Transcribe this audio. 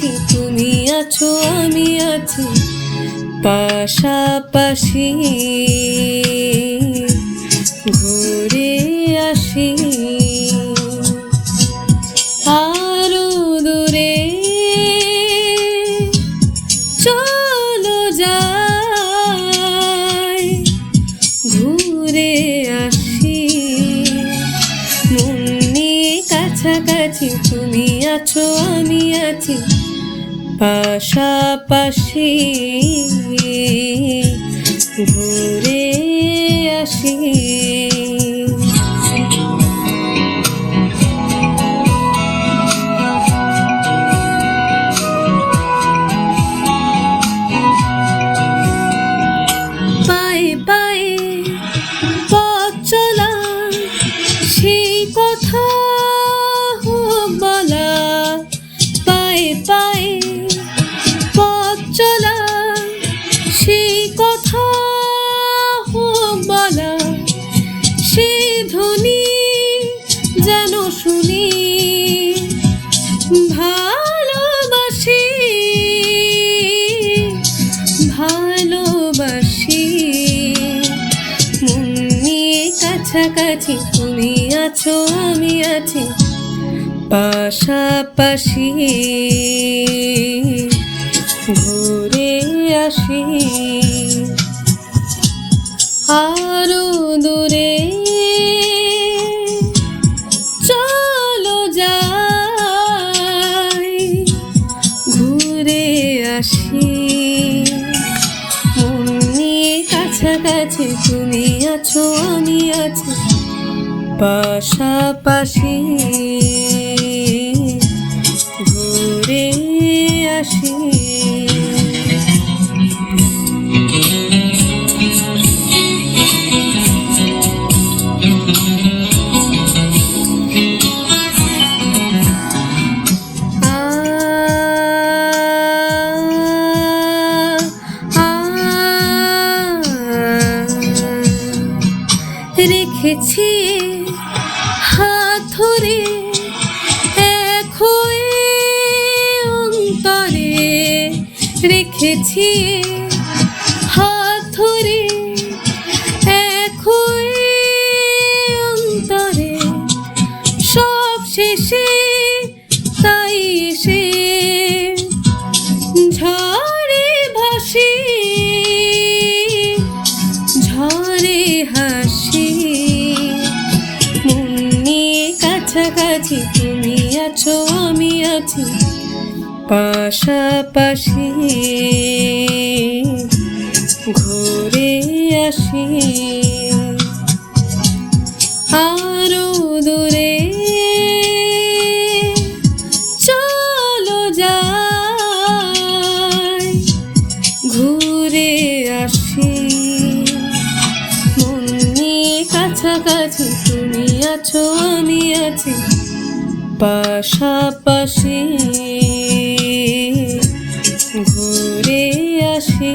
কাছাকাছি তুমি আছো আমি আছি পাশাপাশি ঘুরে আসি আরো দূরে চলো যাই ঘুরে আসি মন নিয়ে কাছাকাছি তুমি আছো আমি আছি পাশাপাশি ঘুরে আসি পায়ে পায়ে পথ চলা সেই কথা হোক বলা পায়ে পায়ে পথ চলা সেই কথা হোক বলা সে ধ্বনি যেন শুনি ভালোবাসি ভালোবাসি মন নিয়ে কাছাকাছি তুমি আছো আমি আছি পাশাপাশি ঘুরে আসি আরো দূরে চলো যাই ঘুরে আসি মন নিয়ে কাছাকাছি তুমি আছো আমি আছি পাশাপাশি ঘুরে আসি রেখেছি হাত ধরে এক হয়ে অন্তরে রেখেছি হাত ধরে এক হয়ে অন্তরে সব শেষে তাই এসে ঝড়ে ভাসি ঝড়ে হাসি মন নিয়ে কাছাকাছি তুমি আছো আমি আছি পাশাপাশি ঘুরে আসি আরো দূরে চলো যাই ঘুরে আসি মন নিয়ে কাছাকাছি তুমি আছো আমি আছি পাশাপাশি ঘুরে আসি।